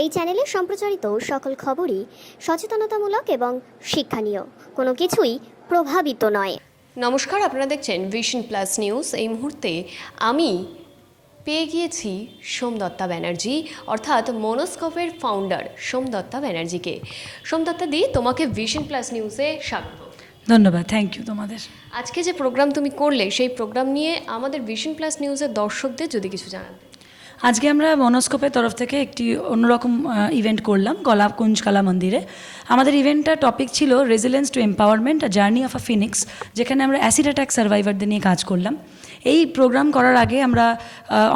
এই চ্যানেলে সম্প্রচারিত সকল খবরই সচেতনতামূলক এবং শিক্ষণীয়, কোনো কিছুই প্রভাবিত নয়। নমস্কার, আপনারা দেখছেন ভিশন প্লাস নিউজ। এই মুহূর্তে আমি পেয়ে গিয়েছি সোমদত্তা ব্যানার্জি, অর্থাৎ মনোস্কোপের ফাউন্ডার সোমদত্তা ব্যানার্জিকে। সোমদত্তা দি, তোমাকে ভিশন প্লাস নিউজে স্বাগত। ধন্যবাদ, থ্যাংক ইউ তোমাদের। আজকে যে প্রোগ্রাম তুমি করলে, সেই প্রোগ্রাম নিয়ে আমাদের ভিশন প্লাস নিউজের দর্শকদের যদি কিছু জানাতে। আজকে আমরা মনোস্কোপের তরফ থেকে একটি অন্যরকম ইভেন্ট করলাম কুঞ্জ কলা মন্দিরে। আমাদের ইভেন্টটার টপিক ছিল resilience to empowerment, journey of a phoenix, যেখানে আমরা অ্যাসিড অ্যাটাক সার্ভাইভারদের নিয়ে কাজ করলাম। এই প্রোগ্রাম করার আগে আমরা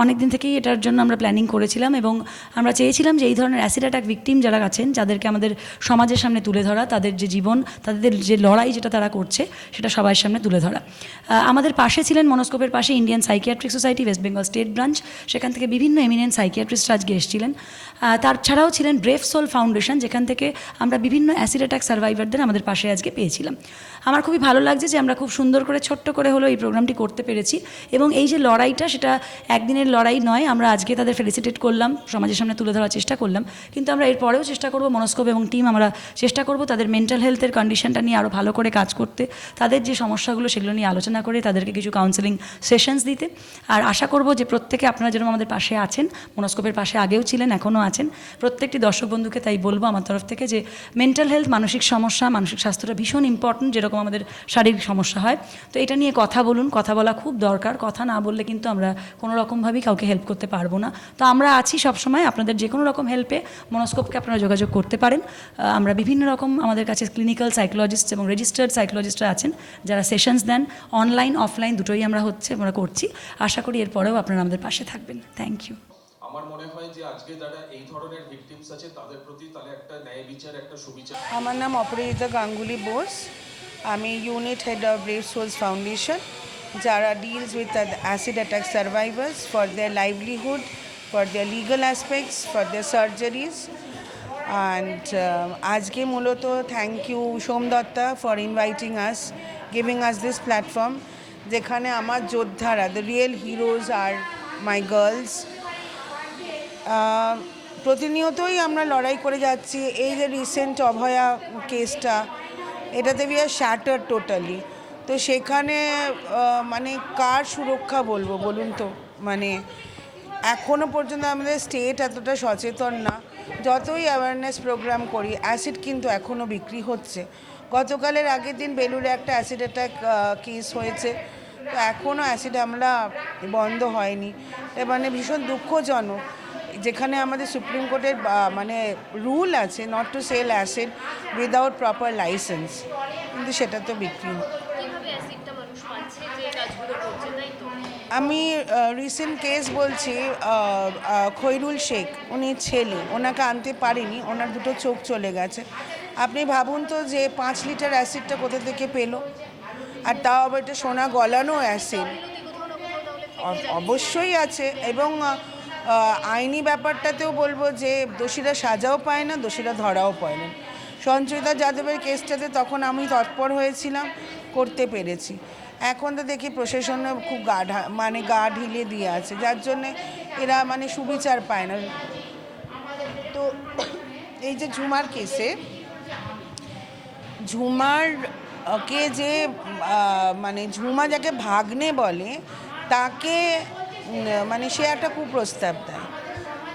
অনেক দিন থেকেই এটার জন্য আমরা প্ল্যানিং করেছিলাম এবং আমরা চেয়েছিলাম যে এই ধরনের অ্যাসিড অ্যাটাক ভিকটিম যারা আছেন, যাদেরকে আমাদের সমাজের সামনে তুলে ধরা, তাদের যে জীবন, তাদের যে লড়াই যেটা তারা করছে, সেটা সবার সামনে তুলে ধরা। আমাদের পাশে ছিলেন মনোস্কোপের পাশে Indian psychiatric society West Bengal state branch, সেখান থেকে বিভিন্ন এমিনেন্ট সাইকিয়াট্রিস্ট আজকে এসেছিলেন। তাছাড়াও ছিলেন ব্রেভ সোল ফাউন্ডেশন, যেখান থেকে আমরা বিভিন্ন অ্যাসিড অ্যাটাক সার্ভাইভারদের আমাদের পাশে আজকে পেয়েছিলাম। আমার খুবই ভালো লাগছে যে আমরা খুব সুন্দর করে ছোট্ট করে হলেও এই প্রোগ্রামটি করতে পেরেছি এবং এই যে লড়াইটা, সেটা একদিনের লড়াই নয়। আমরা আজকে তাদের ফেলিসিটেট করলাম, সমাজের সামনে তুলে ধরার চেষ্টা করলাম, কিন্তু আমরা এরপরেও চেষ্টা করব, মনোস্কোপ এবং টিম আমরা চেষ্টা করব তাদের মেন্টাল হেলথের কন্ডিশনটা নিয়ে আরও ভালো করে কাজ করতে, তাদের যে সমস্যাগুলো সেগুলো নিয়ে আলোচনা করে তাদেরকে কিছু কাউন্সেলিং সেশনস দিতে। আর আশা করব যে প্রত্যেকে আপনারা যেরকম আমাদের পাশে আছেন, মনোস্কোপের পাশে আগেও ছিলেন, এখনও আছেন, প্রত্যেকটি দর্শক বন্ধুকে তাই বলবো আমার তরফ থেকে যে মেন্টাল হেলথ, মানসিক সমস্যা, মানসিক স্বাস্থ্যটা ভীষণ ইম্পর্টেন্ট, যেরকম আমাদের শারীরিক সমস্যা হয়। তো এটা নিয়ে কথা বলুন, কথা বলা খুব দরকার। কথা না বললে কিন্তু আমরা কোনো রকমভাবেই কাউকে হেল্প করতে পারবো না। তো আমরা আছি সবসময়, আপনাদের যে কোনো রকম হেল্পে মনোস্কোপকে আপনারা যোগাযোগ করতে পারেন। আমরা বিভিন্ন রকম, আমাদের কাছে ক্লিনিক্যাল সাইকোলজিস্ট এবং রেজিস্টার্ড সাইকোলজিস্টরা আছেন যারা সেশনস দেন, অনলাইন অফলাইন দুটোই আমরা করছি। আশা করি এরপরেও আপনারা আমাদের পাশে থাকবেন। Thank you. আমার মনে হয় যে আজকে যারা এই ধরনের ভিকটিমস আছে তাদের প্রতি তাহলে একটা ন্যায় বিচার, একটা সুবিচার। আমার নাম অপরাজিতা গাঙ্গুলি বোস। আমি unit head of brave souls foundation, যারা deals with acid attack survivors for their livelihood, for their legal aspects, for their surgeries. And আজকে মূলত thank you Somdatta for inviting us, giving us this platform, যেখানে আমার যোদ্ধারা, the real heroes আর my girls. প্রতিনিয়তই আমরা লড়াই করে যাচ্ছি। এই যে রিসেন্ট অভয়া কেসটা, এটাতে উই আর শ্যাটার্ড টোটালি। তো সেখানে মানে কার সুরক্ষা বলবো বলুন তো। মানে এখনও পর্যন্ত আমাদের স্টেট এতটা সচেতন না। যতই অ্যাওয়ারনেস প্রোগ্রাম করি, অ্যাসিড কিন্তু এখনও বিক্রি হচ্ছে। গতকালের আগের দিন বেলুড়ে একটা অ্যাসিড অ্যাটাক কেস হয়েছে, তো এখনও অ্যাসিড হামলা বন্ধ হয়নি। মানে ভীষণ দুঃখজনক, যেখানে আমাদের সুপ্রিম কোর্টের মানে রুল আছে not to sell acid without proper licence, কিন্তু সেটা তো বিক্রি হয়। আমি রিসেন্ট কেস বলছি, খৈরুল শেখ, উনি ছেলে, ওনাকে আনতে পারিনি, ওনার দুটো চোখ চলে গেছে। আপনি ভাবুন তো যে 5 লিটার অ্যাসিডটা কোথা থেকে পেলো, আর তাও আবার এটা সোনা গলানো অ্যাসিড। অবশ্যই আছে, এবং আইনি ব্যাপারটাতেও বলবো যে দোষীরা সাজাও পায় না, দোষীরা ধরাও পায় না। সঞ্চয়িতা যাদবের কেসটাতে তখন আমি তৎপর হয়েছিলাম, করতে পেরেছি। এখন তো দেখি প্রশাসনে খুব গা ঢিলে দিয়ে আছে, যার জন্যে এরা মানে সুবিচার পায় না। তো এই যে ঝুমার কেসে, ঝুমারকে যে মানে ঝুমা যাকে ভাগ্নে বলে, তাকে মানে সে একটা কুপ্রস্তাব দেয়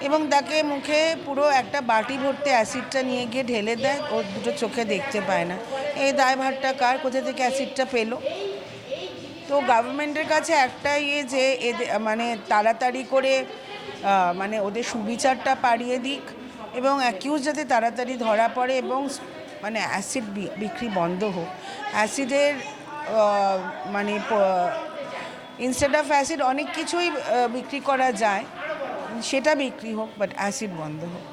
এবং তাকে মুখে পুরো একটা বাটি ভর্তি অ্যাসিডটা নিয়ে গিয়ে ঢেলে দেয়। ওর দুটো চোখে দেখতে পায় না। এই দায়ভারটা কার? কোথা থেকে অ্যাসিডটা পেলো? তো গভর্নমেন্টের কাছে একটাই যে মানে তাড়াতাড়ি করে মানে ওদের সুবিচারটা পাড়িয়ে দিক এবং অ্যাকিউজ যাতে তাড়াতাড়ি ধরা পড়ে এবং মানে অ্যাসিড বিক্রি বন্ধ হোক। অ্যাসিডের মানে ইনস্টেড অফ অ্যাসিড অনেক কিছুই বিক্রি করা যায়, সেটা বিক্রি হোক, বাট অ্যাসিড বন্ধ হোক।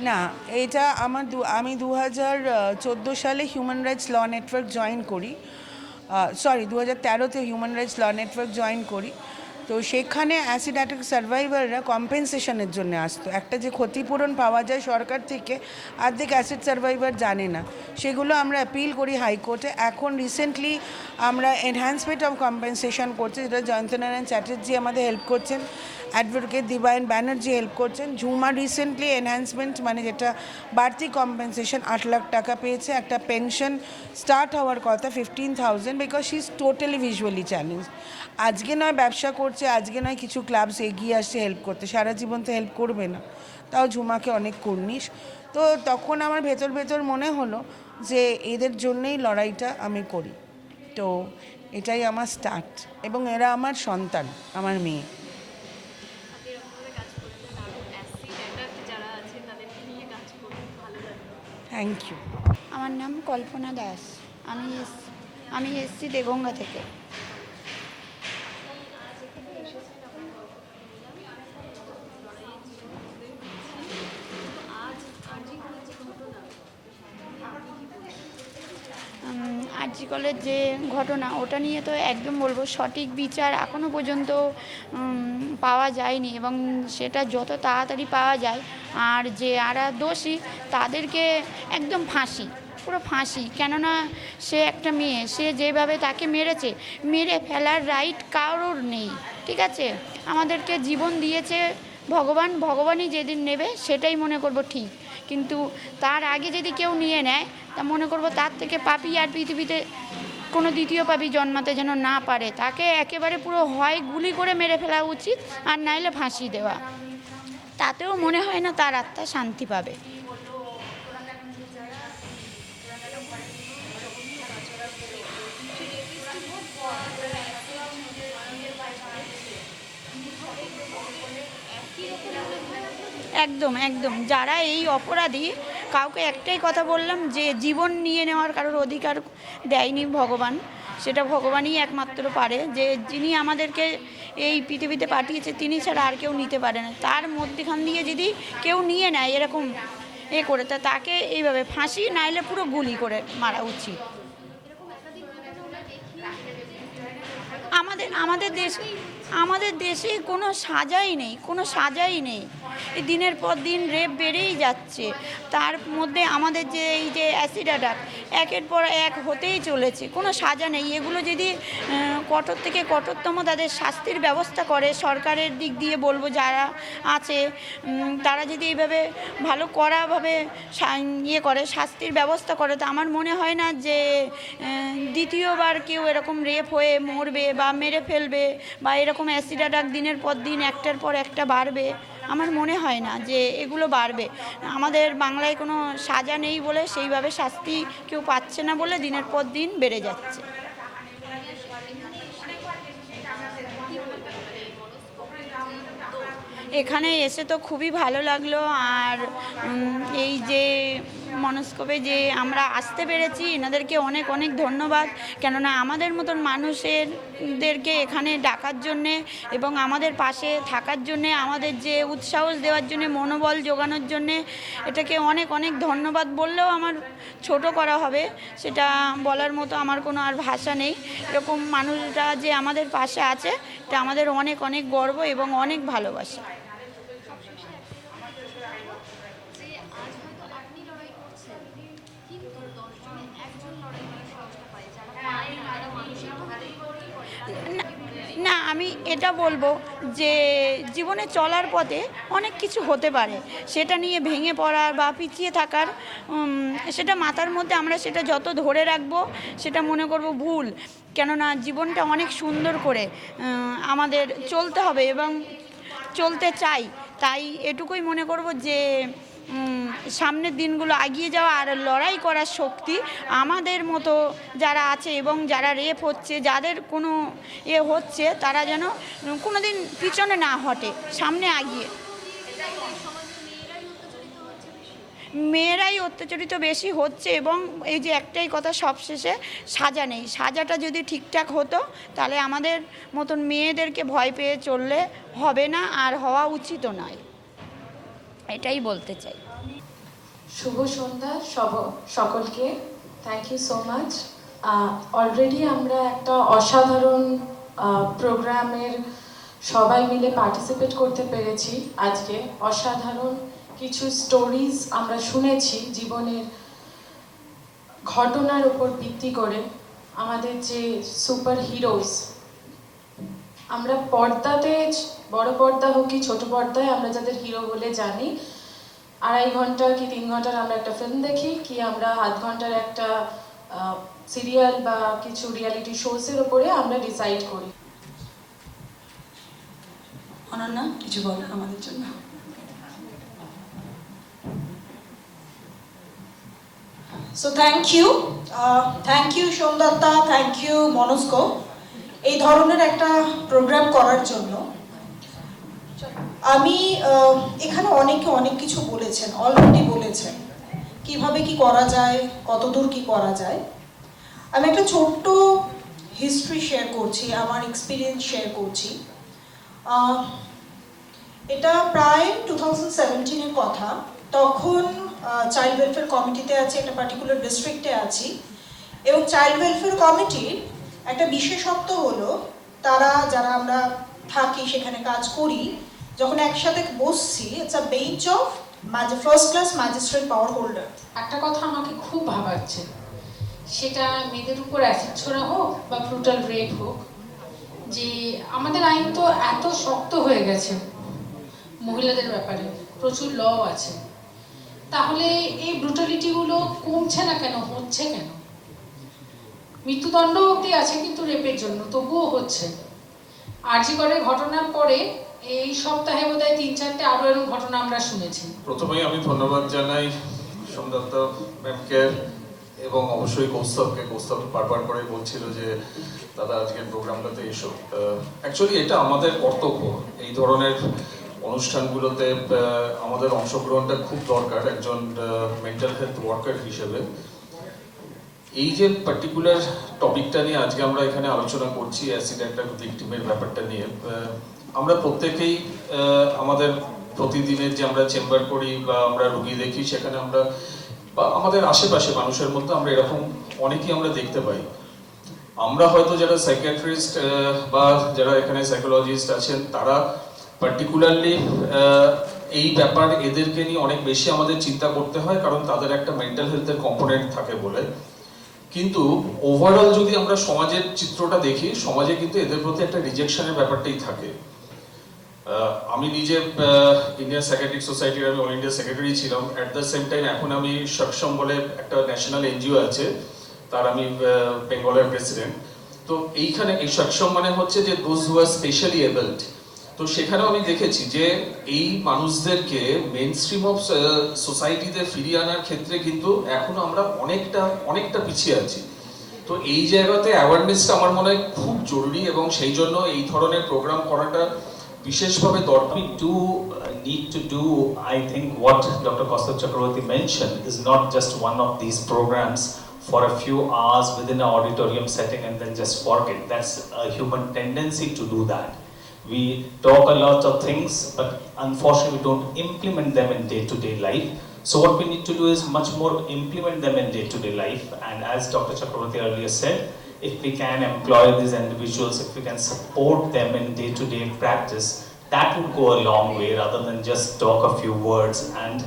না, এটা আমি 2014 সালে human rights law network join করি। 2013-তে human rights law network join করি। তো তো সেখানে অ্যাসিড অ্যাটাক সার্ভাইভাররা কম্পেনসেশনের জন্য আসতো। একটা যে ক্ষতিপূরণ পাওয়া যায় সরকার থেকে, অর্ধেক অ্যাসিড সার্ভাইভার জানে না, সেগুলো আমরা অ্যাপিল করি হাইকোর্টে। এখন রিসেন্টলি আমরা এনহ্যান্সমেন্ট অফ কম্পেনসেশন করছি, যেটা জয়ন্তনারায়ণ চ্যাটার্জি আমাদের হেল্প করছেন, অ্যাডভোকেট দিবায়ন ব্যানার্জি হেল্প করছেন। ঝুমা রিসেন্টলি এনহ্যান্সমেন্ট মানে যেটা বাড়তি কম্পেনসেশন 8 লাখ টাকা পেয়েছে। একটা পেনশন স্টার্ট হওয়ার কথা 15,000, because she is totally visually challenge. আজকে নয় ব্যবসা করছে, আজকে নয় কিছু ক্লাবস এগিয়ে আসছে হেল্প করতে, সারা জীবন তো হেল্প করবে না, তাও ঝুমাকে অনেক কর্নিশ। তো তখন আমার ভেতর ভেতর মনে হলো যে এদের জন্যেই লড়াইটা আমি করি। তো এটাই আমার স্টার্ট, এবং এরা আমার সন্তান, আমার মেয়ে। Thank you. আমার নাম কল্পনা দাস। আমি এসছি দেগঙ্গা থেকে। আরজি কলের যে ঘটনা, ওটা নিয়ে তো একদম বলবো সঠিক বিচার এখনও পর্যন্ত পাওয়া যায়নি, এবং সেটা যত তাড়াতাড়ি পাওয়া যায়। আর যে যারা দোষী তাদেরকে একদম ফাঁসি, পুরো ফাঁসি। কেননা সে একটা মেয়ে, সে যেভাবে তাকে মেরেছে, মেরে ফেলার রাইট কারোর নেই, ঠিক আছে? আমাদেরকে জীবন দিয়েছে ভগবানই যেদিন নেবে সেটাই মনে করব ঠিক, কিন্তু তার আগে যদি কেউ নিয়ে নেয় তা মনে করব তার থেকে পাপী আর পৃথিবীতে কোনো দ্বিতীয় পাপী জন্মাতে যেন না পারে। তাকে একেবারে পুরো হয় গুলি করে মেরে ফেলা উচিত, আর নাইলে ফাঁসি দেওয়া। তাতেও মনে হয় না তার আত্মা শান্তি পাবে। একদম একদম, যারা এই অপরাধী, কাউকে একটাই কথা বললাম যে জীবন নিয়ে নেওয়ার কারোর অধিকার দেয়নি ভগবান। সেটা ভগবানই একমাত্র পারে, যে যিনি আমাদেরকে এই পৃথিবীতে পাঠিয়েছে তিনি ছাড়া আর কেউ নিতে পারে না। তার মধ্যেখান দিয়ে যদি কেউ নিয়ে নেয় এরকম করে, তা তাকে এইভাবে ফাঁসি নাইলে পুরো গুলি করে মারা উচিত। আমাদের দেশে কোনো সাজাই নেই। এই দিনের পর দিন রেপ বেড়েই যাচ্ছে। তার মধ্যে আমাদের যে এই যে অ্যাসিড অ্যাটাক একের পর এক হতেই চলেছে, কোনো সাজা নেই। এগুলো যদি কঠোর থেকে কঠোরতম তাদের শাস্তির ব্যবস্থা করে, সরকারের দিক দিয়ে বলবো যারা আছে তারা যদি এইভাবে ভালো কড়াভাবে করে শাস্তির ব্যবস্থা করে, তো আমার মনে হয় না যে দ্বিতীয়বার কেউ এরকম রেপ হয়ে মরবে বা মেরে ফেলবে, বা এরকম অ্যাসিড অ্যাটাক দিনের পর দিন একটার পর একটা বাড়বে। আমার মনে হয় না যে এগুলো বাড়বে। আমাদের বাংলায় কোনো সাজা নেই বলে, সেইভাবে শাস্তি কেউ পাচ্ছে না বলে দিনের পর দিন বেড়ে যাচ্ছে। এখানে এসে তো খুবই ভালো লাগলো। আর এই যে মনস্কোপে যে আমরা আসতে পেরেছি, এনাদেরকে অনেক অনেক ধন্যবাদ। কেননা আমাদের মতন মানুষদেরকে এখানে ডাকার জন্যে এবং আমাদের পাশে থাকার জন্যে, আমাদের যে উৎসাহ দেওয়ার জন্যে, মনোবল যোগানোর জন্যে, এটাকে অনেক অনেক ধন্যবাদ বললেও আমার ছোট করা হবে। সেটা বলার মতো আমার কোনো আর ভাষা নেই। এরকম মানুষরা যে আমাদের পাশে আছে, এটা আমাদের অনেক অনেক গর্ব এবং অনেক ভালোবাসা। না, আমি এটা বলবো যে জীবনে চলার পথে অনেক কিছু হতে পারে, সেটা নিয়ে ভেঙে পড়ার বা পিছিয়ে থাকার সেটা মাথার মধ্যে আমরা সেটা যত ধরে রাখবো সেটা মনে করব ভুল। কেননা জীবনটা অনেক সুন্দর করে আমাদের চলতে হবে এবং চলতে চাই। তাই এটুকুই মনে করব যে সামনের দিনগুলো এগিয়ে যাওয়া আর লড়াই করার শক্তি আমাদের মতো যারা আছে এবং যারা রেপ হচ্ছে, যাদের কোনো হচ্ছে, তারা যেন কোনো দিন পিছনে না হটে, সামনে এগিয়ে। মেয়েরাই অত্যাচারিত বেশি হচ্ছে, এবং এই যে একটাই কথা সবশেষে, সাজা নেই। সাজাটা যদি ঠিকঠাক হতো তাহলে আমাদের মতন মেয়েদেরকে ভয় পেয়ে চললে হবে না, আর হওয়া উচিতও নয়। এটাই বলতে চাই। শুভ সন্ধ্যা সকলকে। Thank you so much. Already আমরা একটা অসাধারণ প্রোগ্রামের সবাই মিলে পার্টিসিপেট করতে পেরেছি আজকে। অসাধারণ কিছু স্টোরিজ আমরা শুনেছি জীবনের ঘটনার উপর ভিত্তি করে। আমাদের যে সুপার হিরোজ, আমরা পর্দাতে, বড় পর্দা হোক কি ছোট পর্দায়, আমরা যাদের হিরো বলে জানি, 2.5 ঘন্টা কি 3 ঘন্টার আমরা একটা ফিল্ম দেখি, কি আমরা 0.5 ঘন্টার একটা সিরিয়াল বা কিছু রিয়ালিটি শোসের উপরে আমরা ডিসাইড করি। অনন্যা কিছু বল আমাদের জন্য। So thank you Somdatta, thank you মনস্কো এই ধরনের একটা প্রোগ্রাম করার জন্য। আমি এখানে অনেকে অনেক কিছু বলেছেন, অলরেডি বলেছেন কিভাবে কি করা যায়, কতদূর কি করা যায়। আমি একটা ছোট্ট হিস্ট্রি শেয়ার করছি, আমার এক্সপিরিয়েন্স শেয়ার করছি। এটা প্রায় 2017-এর কথা। তখন চাইল্ড ওয়েলফেয়ার কমিটিতে আছি, একটা পার্টিকুলার ডিস্ট্রিক্টে আছি, এবং চাইল্ড ওয়েলফেয়ার কমিটির একটা বিশেষত্ব হলো তারা যারা আমরা থাকি সেখানে কাজ করি, যখন একসাথে বসছি, it's a bench of first class magistrate power holder. একটা কথা আমাকে খুব ভাবাচ্ছে, সেটা মেয়েদের উপর অ্যাসিড ছোড়া হোক বা ব্রুটাল রেপ হোক, যে আমাদের আইন তো এত শক্ত হয়ে গেছে মহিলাদের ব্যাপারে, প্রচুর ল আছে, তাহলে এই ব্রুটালিটিগুলো কমছে না কেন, হচ্ছে কেন? মৃত্যুদণ্ড অবধি আছে কিন্তু রেপের জন্য, তবুও হচ্ছে। আরজি করের ঘটনার পরে এই সপ্তাহে বোধহয় 3-4টে আরও এরকম ঘটনা আমরা শুনেছি। প্রথমেই আমি ধন্যবাদ জানাই সোমদত্তা ম্যামকে এবং অবশ্যই কৌস্তবকে। কৌস্তব বারবার করে বলছিল যে দাদা আজকের প্রোগ্রামটাতে এসো। অ্যাকচুয়ালি এটা আমাদের কর্তব্য, এই ধরনের অনুষ্ঠানগুলোতে আমাদের অংশগ্রহণটা খুব দরকার একজন মেন্টাল হেলথ ওয়ার্কার হিসেবে। এই যে পার্টিকুলার টপিকটা নিয়ে আজকে আমরা এখানে আলোচনা করছি, অ্যাসিড অ্যাটাক ভিকটিমের ব্যাপারটা নিয়ে, আমরা প্রত্যেকেই আমাদের প্রতিদিনের যে আমরা চেম্বার করি বা আমরা রুগী দেখি, সেখানে আমরা বা আমাদের আশেপাশে মানুষের মধ্যে আমরা এরকম অনেকেই আমরা দেখতে পাই। আমরা হয়তো যারা সাইকিয়াট্রিস্ট বা যারা এখানে সাইকোলজিস্ট আছেন, তারা পার্টিকুলারলি এই ব্যাপার এদেরকে নিয়ে অনেক বেশি আমাদের চিন্তা করতে হয়, কারণ তাদের একটা মেন্টাল হেলথের কম্পোনেন্ট থাকে বলে। কিন্তু ওভারঅল যদি আমরা সমাজের চিত্রটা দেখি, সমাজে কিন্তু এদের প্রতি একটা রিজেকশনের ব্যাপারটাই থাকে। আমি নিজে ইন্ডিয়ান সাইকিয়াট্রিক সোসাইটির আমি অল ইন্ডিয়া সেক্রেটারি ছিলাম। অ্যাট দ্য সেম টাইম এখন আমি সক্ষম বলে একটা ন্যাশনাল এনজিও আছে, তার আমি বেঙ্গলের প্রেসিডেন্ট। তো এইখানে এই সক্ষম মানে হচ্ছে যে those who are specially abled. তো সেখানেও আমি দেখেছি যে এই মানুষদেরকে মেইন স্ট্রিম অফ সোসাইটিতে ফিরিয়ে আনার ক্ষেত্রে কিন্তু এখনো আমরা অনেকটা পিছিয়ে আছি। তো এই জায়গাতে অ্যাওয়ারনেসটা আমার মনে হয় খুব জরুরি, এবং সেই জন্য এই ধরনের প্রোগ্রাম করাটা বিশেষভাবে দরকার। We do need to do, I think what Dr. Kaustubh Chakraborty mentioned is not just one of these programs for a few hours within an auditorium setting and then just forget. That's a human tendency to do that. We talk a lot of things, but unfortunately we don't implement them in day-to-day life. So what we need to do is much more implement them in day-to-day life. And as Dr. Chakraborty earlier said, if we can employ these individuals, if we can support them in day-to-day practice, that would go a long way rather than just talk a few words and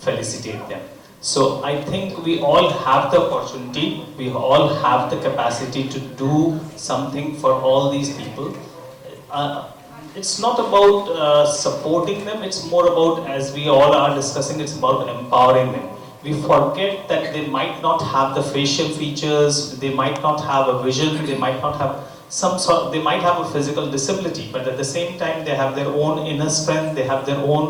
felicitate them. So I think we all have the opportunity, we all have the capacity to do something for all these people. It's not about supporting them, it's more about, as we all are discussing, it's about empowering them. We forget that they might not have the facial features, they might not have a vision, they might not have they might have a physical disability, but at the same time they have their own inner strength, they have their own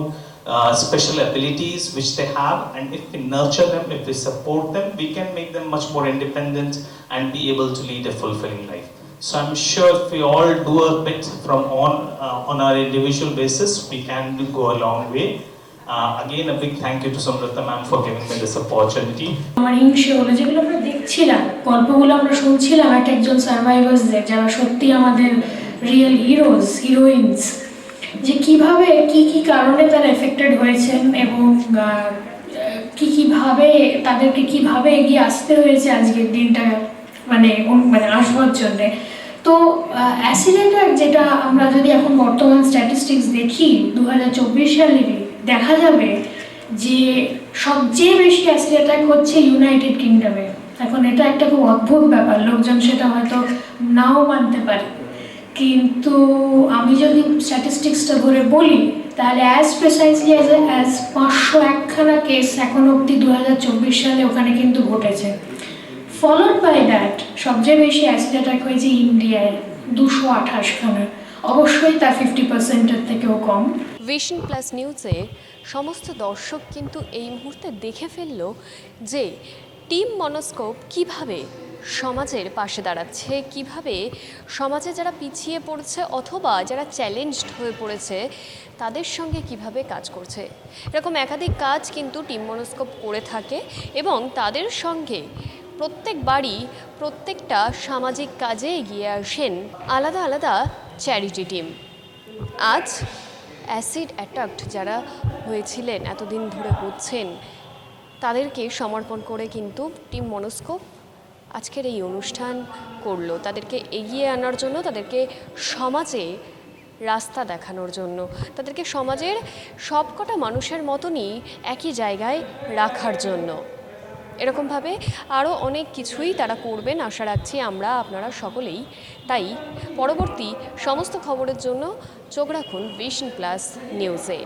special abilities which they have, and if we nurture them, if we support them, we can make them much more independent and be able to lead a fulfilling life. So I'm sure if we all do a bit from on our individual basis, we can go a long way. Again, a big thank you to Somdata ma'am for giving me this opportunity. আমার হিংসে হলো যেগুলো আমরা দেখছিলাম, গল্পগুলো আমরা শুনছিলাম এক একজন সার্ভাইভার্সদের, যারা সত্যি আমাদের রিয়েল হিরোজ হিরোইনস, যে কিভাবে কি কারণে তারা এফেক্টেড হয়েছেন এবং কিভাবে তাদেরকে কিভাবে এগিয়ে আসতে হয়েছে আজকের দিনটা মানে আসবার জন্যে। তো তো অ্যাসিড অ্যাটাক, যেটা আমরা যদি এখন বর্তমান স্ট্যাটিস্টিক্স দেখি 2024 সালেরই, দেখা যাবে যে সবচেয়ে বেশি অ্যাসিড অ্যাটাক হচ্ছে ইউনাইটেড কিংডমে। এখন এটা একটা খুব অদ্ভুত ব্যাপার, লোকজন সেটা হয়তো নাও মানতে পারে, কিন্তু আমি যদি স্ট্যাটিস্টিক্সটা ধরে বলি তাহলে অ্যাজ প্রিসাইজলি অ্যাজ 501খানা কেস এখন অবধি 2024 সালে ওখানে কিন্তু ঘটেছে। ফলোড বাই দ্যাট সবচেয়ে বেশি অ্যাসিড অ্যাটাক হয়েছে ইন্ডিয়ায় 228খানা, অবশ্যই তার 50%-এর থেকেও কম। ভিশন প্লাস নিউজে সমস্ত দর্শক কিন্তু এই মুহূর্তে দেখে ফেলল যে টিম মনোস্কোপ কিভাবে সমাজের পাশে দাঁড়াচ্ছে, কিভাবে সমাজে যারা পিছিয়ে পড়ছে অথবা যারা চ্যালেঞ্জড হয়ে পড়েছে তাদের সঙ্গে কিভাবে কাজ করছে। এরকম একাধিক কাজ কিন্তু টিম মনোস্কোপ করে থাকে এবং তাদের সঙ্গে প্রত্যেকবারই প্রত্যেকটা সামাজিক কাজে এগিয়ে আসেন আলাদা আলাদা চ্যারিটি টিম। আজ অ্যাসিড অ্যাটাকড যারা হয়েছিলেন, এতদিন ধরে হচ্ছেন, তাদেরকে সমর্পণ করে কিন্তু টিম মনোস্কোপ আজকের এই অনুষ্ঠান করলো, তাদেরকে এগিয়ে আনার জন্য, তাদেরকে সমাজে রাস্তা দেখানোর জন্য, তাদেরকে সমাজের সবকটা মানুষের মতনই একই জায়গায় রাখার জন্য। এরকমভাবে আরও অনেক কিছুই তারা করবেন আশা রাখছি আমরা, আপনারা সকলেই। তাই পরবর্তী সমস্ত খবরের জন্য চোখ রাখুন ভিশন প্লাস নিউজে।